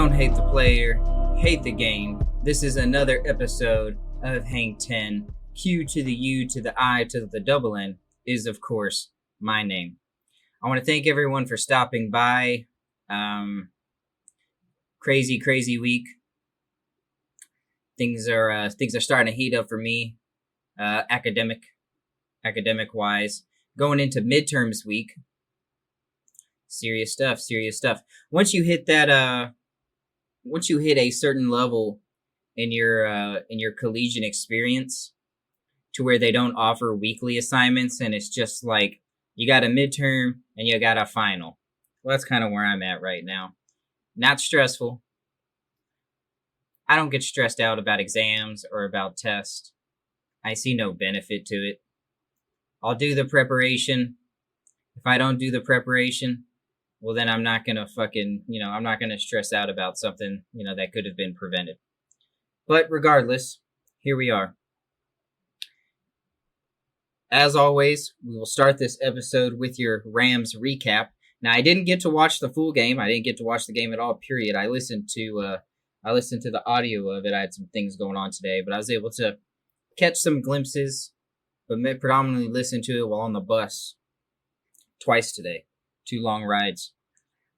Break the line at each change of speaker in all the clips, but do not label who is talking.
Don't hate the player, hate the game. This is another episode of Hang 10. Q to the U to the I to the double N is, of course, my name. I want to thank everyone for stopping by. Crazy week. Things are starting to heat up for me, academic wise. Going into midterms week. Serious stuff. Once you hit a certain level in your collegiate experience, to where they don't offer weekly assignments, and it's just like you got a midterm and you got a final. Well, that's kind of where I'm at right now. Not stressful. I don't get stressed out about exams or about tests. I see no benefit to it. I'll do the preparation. If I don't do the preparation, well, then I'm not going to I'm not going to stress out about something, that could have been prevented. But regardless, here we are. As always, we will start this episode with your Rams recap. Now, I didn't get to watch the full game. I didn't get to watch the game at all, period. I listened to the audio of it. I had some things going on today, but I was able to catch some glimpses, but predominantly listen to it while on the bus twice today. 2 long rides.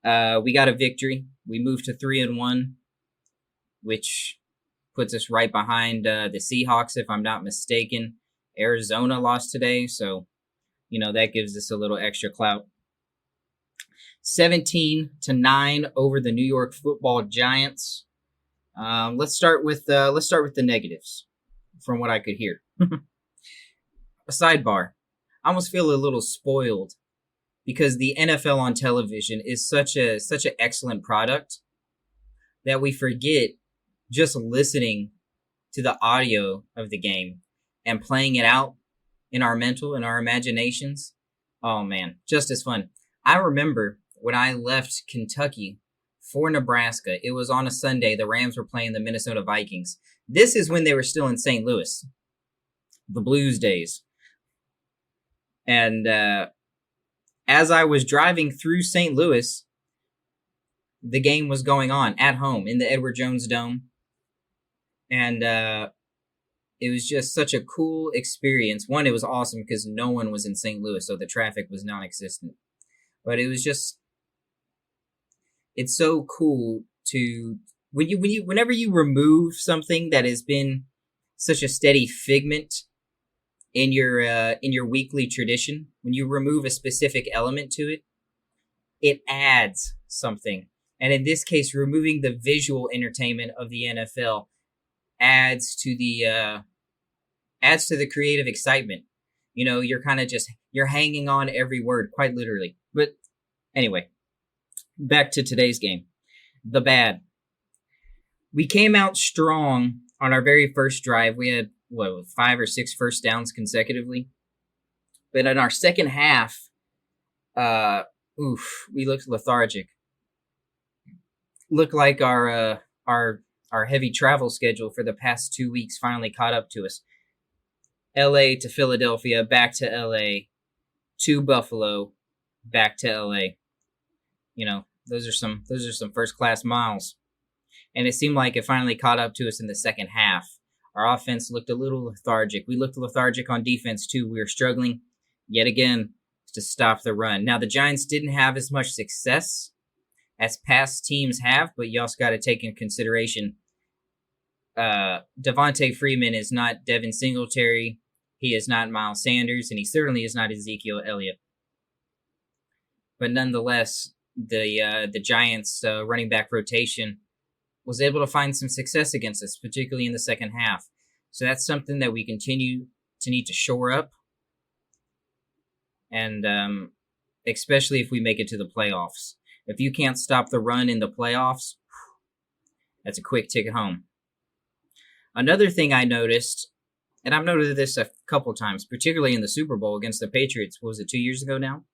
We got a victory. We moved to 3-1, which puts us right behind the Seahawks, if I'm not mistaken. Arizona lost today, so, that gives us a little extra clout. 17-9 over the New York Football Giants. Let's start with the negatives, from what I could hear. A sidebar. I almost feel a little spoiled because the NFL on television is such an excellent product that we forget just listening to the audio of the game and playing it out in our imaginations. Oh man, just as fun. I remember when I left Kentucky for Nebraska, it was on a Sunday. The Rams were playing the Minnesota Vikings. This is when they were still in St. Louis, the Blues days. And as I was driving through St. Louis, the game was going on at home in the Edward Jones Dome. And it was just such a cool experience. One, it was awesome because no one was in St. Louis, so the traffic was non-existent. But it was just, it's so cool to, whenever you remove something that has been such a steady figment in your weekly tradition, when you remove a specific element to it, it adds something. And in this case, removing the visual entertainment of the NFL adds to the creative excitement. You're kind of you're hanging on every word, quite literally. But anyway, back to today's game. The bad. We came out strong on our very first drive. We had 5 or 6 first downs consecutively. But in our second half, we looked lethargic. Looked like our heavy travel schedule for the past 2 weeks finally caught up to us. LA to Philadelphia, back to LA, to Buffalo, back to LA. Those are some first class miles. And it seemed like it finally caught up to us in the second half. Our offense looked a little lethargic. We looked lethargic on defense too. We were struggling yet again to stop the run. Now the Giants didn't have as much success as past teams have, but you also got to take into consideration Devontae Freeman is not Devin Singletary. He is not Miles Sanders, and he certainly is not Ezekiel Elliott. But nonetheless, the Giants' running back rotation was able to find some success against us, particularly in the second half. So that's something that we continue to need to shore up, and especially if we make it to the playoffs. If you can't stop the run in the playoffs, that's a quick ticket home. Another thing I noticed, and I've noticed this a couple times, particularly in the Super Bowl against the Patriots, what was it, 2 years ago now?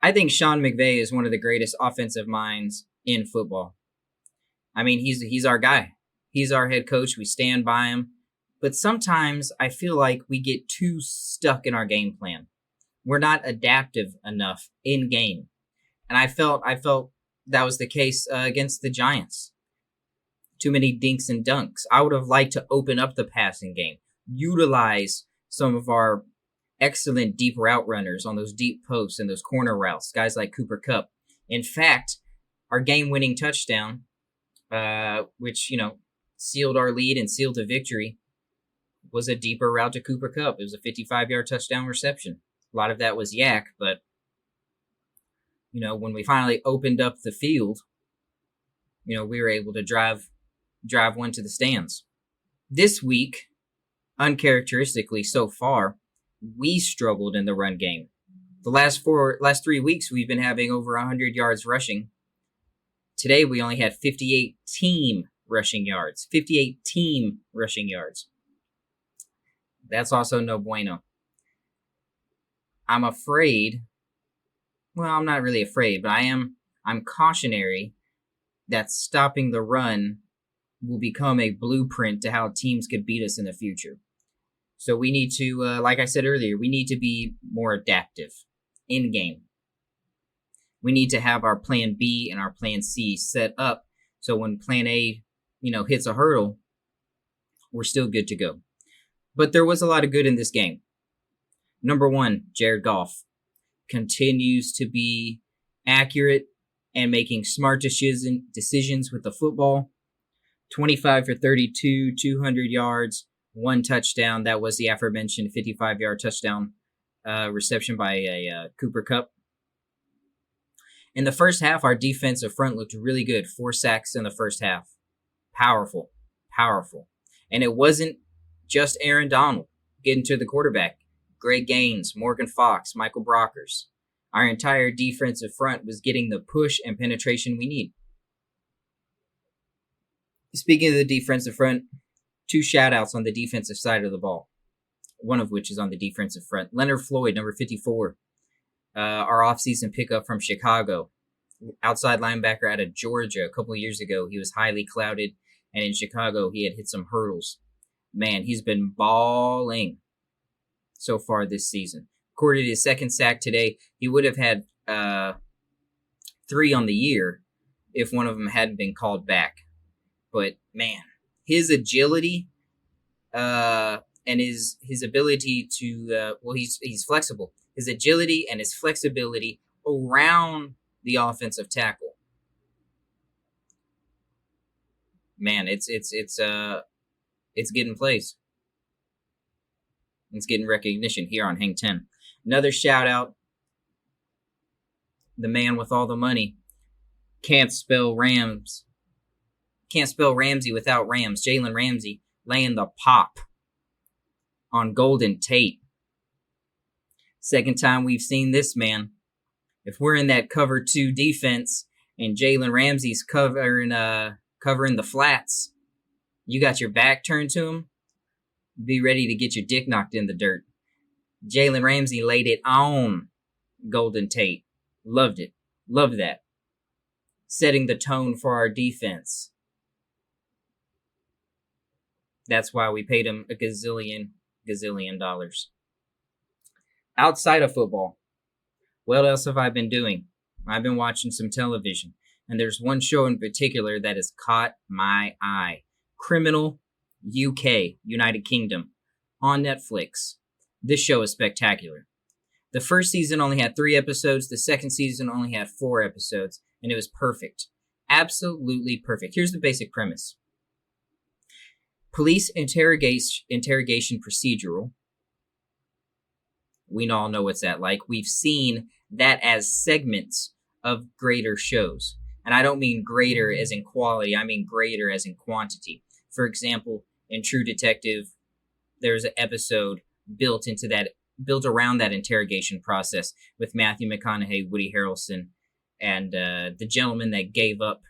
I think Sean McVay is one of the greatest offensive minds in football. I mean, he's our guy. He's our head coach. We stand by him. But sometimes I feel like we get too stuck in our game plan. We're not adaptive enough in game. And I felt that was the case against the Giants. Too many dinks and dunks. I would have liked to open up the passing game, utilize some of our excellent deep route runners on those deep posts and those corner routes, guys like Cooper Kupp. In fact, our game-winning touchdown, which, sealed our lead and sealed the victory, was a deeper route to Cooper Kupp. It was a 55-yard touchdown reception. A lot of that was yak, but, when we finally opened up the field, we were able to drive one to the stands. This week, uncharacteristically so far, we struggled in the run game. The last 3 weeks, we've been having over 100 yards rushing. Today, we only had 58 team rushing yards. 58 team rushing yards. That's also no bueno. I'm afraid. Well, I'm not really afraid, but I'm cautionary that stopping the run will become a blueprint to how teams could beat us in the future. So we need to, like I said earlier, we need to be more adaptive in game. We need to have our plan B and our plan C set up so when plan A, hits a hurdle, we're still good to go. But there was a lot of good in this game. Number one, Jared Goff continues to be accurate and making smart decisions with the football. 25 for 32, 200 yards, 1 touchdown. That was the aforementioned 55-yard touchdown reception by Cooper Kupp. In the first half, our defensive front looked really good. 4 sacks in the first half. Powerful. And it wasn't just Aaron Donald getting to the quarterback. Greg Gaines, Morgan Fox, Michael Brockers. Our entire defensive front was getting the push and penetration we need. Speaking of the defensive front, 2 shout-outs on the defensive side of the ball. One of which is on the defensive front. Leonard Floyd, number 54. Our offseason pickup from Chicago. Outside linebacker out of Georgia a couple of years ago. He was highly clouded, and in Chicago, he had hit some hurdles. Man, he's been balling so far this season. Recorded his 2nd sack today. He would have had 3 on the year if one of them hadn't been called back. But, man, his agility and his ability to, he's flexible. His agility and his flexibility around the offensive tackle. Man, it's getting plays. It's getting recognition here on Hang 10. Another shout out. The man with all the money. Can't spell Ramsey without Rams. Jalen Ramsey laying the pop on Golden Tate. 2nd time we've seen this man. If we're in that cover 2 defense and Jalen Ramsey's covering the flats, you got your back turned to him, be ready to get your dick knocked in the dirt. Jalen Ramsey laid it on Golden Tate. Loved it. Loved that. Setting the tone for our defense. That's why we paid him a gazillion dollars. Outside of football, what else have I been doing? I've been watching some television, and there's one show in particular that has caught my eye. Criminal UK, United Kingdom, on Netflix. This show is spectacular. The first season only had 3 episodes. The second season only had 4 episodes, and it was perfect. Absolutely perfect. Here's the basic premise. Police interrogation procedural. We all know what's that like. We've seen that as segments of greater shows. And I don't mean greater as in quality. I mean greater as in quantity. For example, in True Detective, there's an episode built around that interrogation process with Matthew McConaughey, Woody Harrelson, and the gentleman that gave up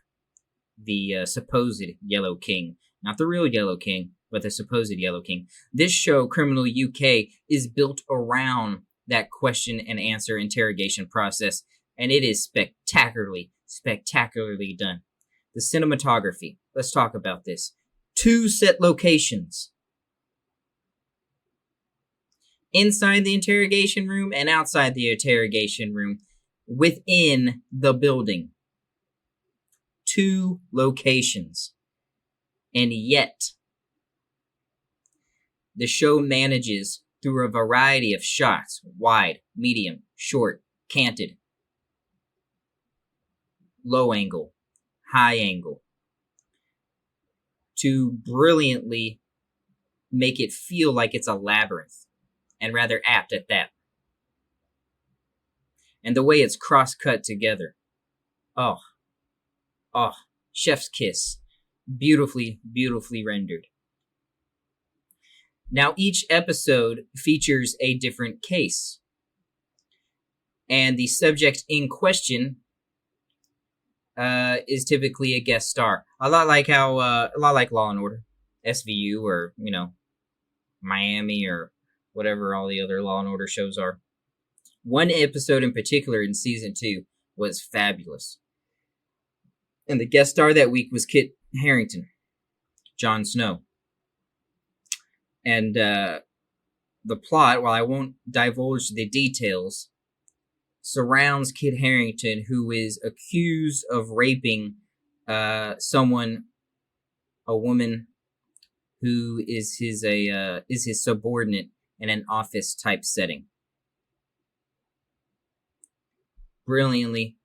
the supposed Yellow King. Not the real Yellow King, but the supposed Yellow King. This show, Criminal UK, is built around that question and answer interrogation process, and it is spectacularly done. The cinematography, let's talk about this. 2 set locations. Inside the interrogation room and outside the interrogation room within the building. 2 locations. And yet, the show manages, through a variety of shots, wide, medium, short, canted, low angle, high angle, to brilliantly make it feel like it's a labyrinth, and rather apt at that. And the way it's cross-cut together. Oh, chef's kiss. Beautifully, beautifully rendered. Now, each episode features a different case. And the subject in question is typically a guest star. A lot like Law and Order, SVU, or, Miami, or whatever all the other Law and Order shows are. One episode in particular in season 2 was fabulous. And the guest star that week was Kit Harington, Jon Snow. And the plot, while I won't divulge the details, surrounds Kit Harington, who is accused of raping a woman who is his subordinate in an office type setting. Brilliantly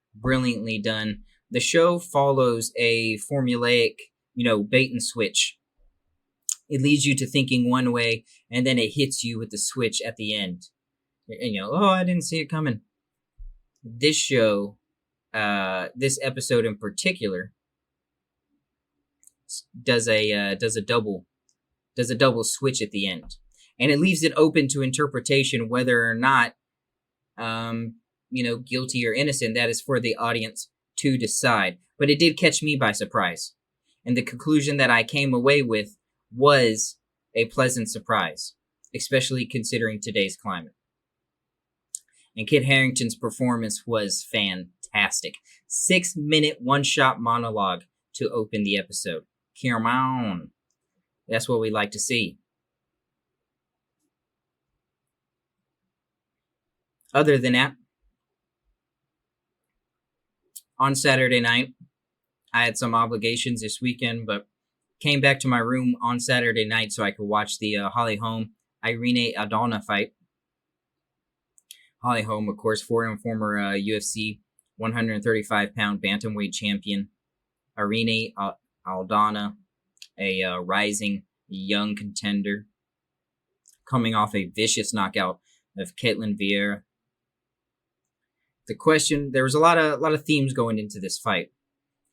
done. The show follows a formulaic, bait and switch. It leads you to thinking one way, and then it hits you with the switch at the end. And I didn't see it coming. This show, this episode in particular, does a double switch at the end, and it leaves it open to interpretation whether or not, guilty or innocent. That is for the audience to decide. But it did catch me by surprise, and the conclusion that I came away with was a pleasant surprise, especially considering today's climate. And Kit Harington's performance was fantastic. 6-minute one-shot monologue to open the episode. Come on. That's what we like to see. Other than that, on Saturday night, I had some obligations this weekend, but came back to my room on Saturday night so I could watch the Holly Holm Irene Aldana fight. Holly Holm, of course, former UFC 135-pound bantamweight champion. Irene Aldana, a rising young contender, coming off a vicious knockout of Ketlen Vieira. The question, there was a lot of themes going into this fight.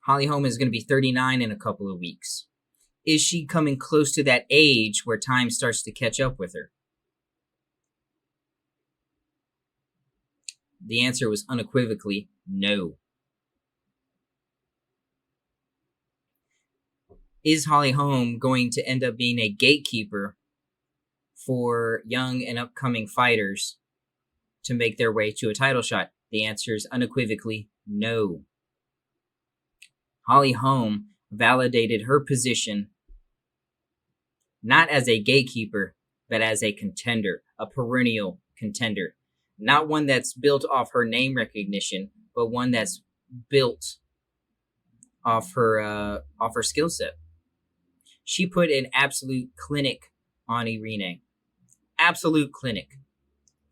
Holly Holm is going to be 39 in a couple of weeks. Is she coming close to that age where time starts to catch up with her? The answer was unequivocally no. Is Holly Holm going to end up being a gatekeeper for young and upcoming fighters to make their way to a title shot? The answer is unequivocally no. Holly Holm validated her position not as a gatekeeper, but as a contender, a perennial contender. Not one that's built off her name recognition, but one that's built off her skill set. She put an absolute clinic on Irene. Absolute clinic.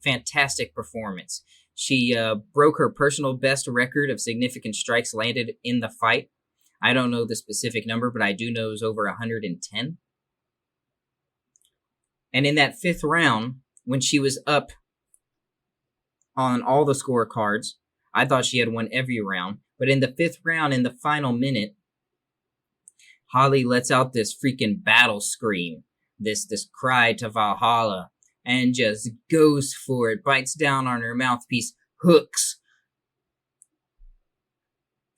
Fantastic performance. She broke her personal best record of significant strikes landed in the fight. I don't know the specific number, but I do know it was over 110. And in that 5th round, when she was up on all the scorecards, I thought she had won every round. But in the 5th round, in the final minute, Holly lets out this freaking battle scream, this cry to Valhalla, and just goes for it, bites down on her mouthpiece, hooks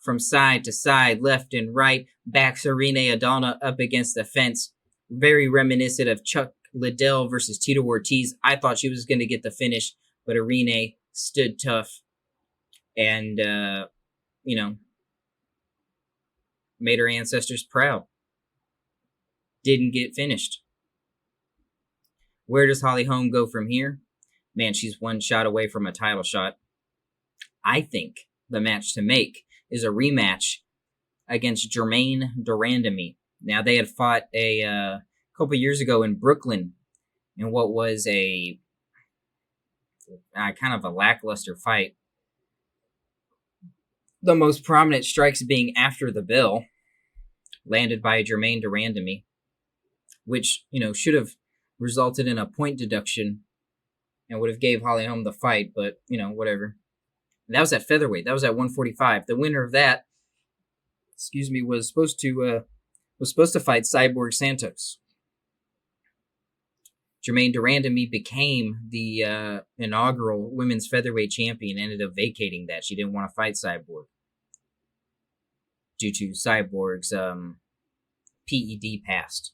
from side to side, left and right, backs Irene Aldana up against the fence. Very reminiscent of Chuck Liddell versus Tito Ortiz. I thought she was going to get the finish, but Irene stood tough and, made her ancestors proud. Didn't get finished. Where does Holly Holm go from here? Man, she's one shot away from a title shot. I think the match to make is a rematch against Jermaine Durandamy. Now, they had fought a couple years ago in Brooklyn in what was a kind of a lackluster fight. The most prominent strikes being after the bell, landed by Jermaine Durandamy, which, should have resulted in a point deduction and would have gave Holly Holm the fight, but, whatever. That was at featherweight. That was at 145. The winner of that, was supposed to fight Cyborg Santos. Jermaine Durandamy became the inaugural women's featherweight champion, ended up vacating that. She didn't want to fight Cyborg due to Cyborg's PED past.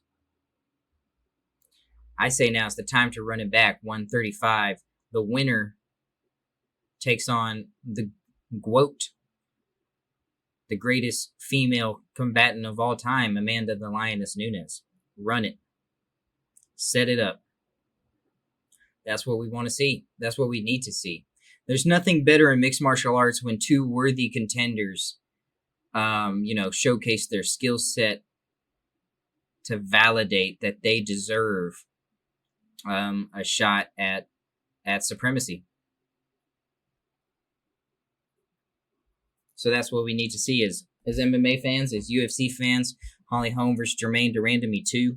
I say now is the time to run it back. 135. The winner takes on the GOAT, the greatest female combatant of all time, Amanda the Lioness Nunes. Run it. Set it up. That's what we want to see. That's what we need to see. There's nothing better in mixed martial arts when two worthy contenders, showcase their skill set to validate that they deserve a shot at supremacy. So that's what we need to see as MMA fans, as UFC fans. Holly Holm versus Jermaine Durandamy 2.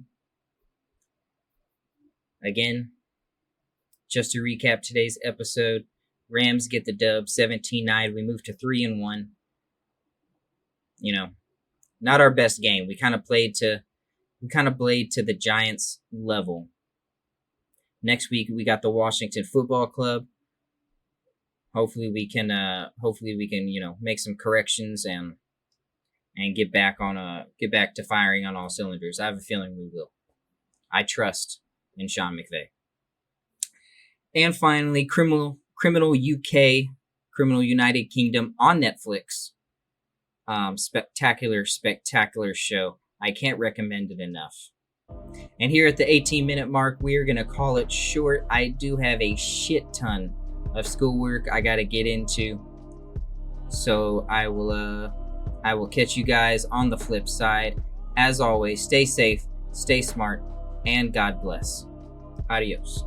Again, just to recap today's episode, Rams get the dub 17-9. We move to 3-1. Not our best game. We kind of played to the Giants level. Next week we got the Washington Football Club. Hopefully we can make some corrections and get back to firing on all cylinders. I have a feeling we will. I trust in Sean McVay. And finally, Criminal UK, Criminal United Kingdom on Netflix. Spectacular show. I can't recommend it enough. And here at the 18-minute mark, we are going to call it short. I do have a shit ton of schoolwork I got to get into. So I will catch you guys on the flip side. As always, stay safe, stay smart, and God bless. Adios.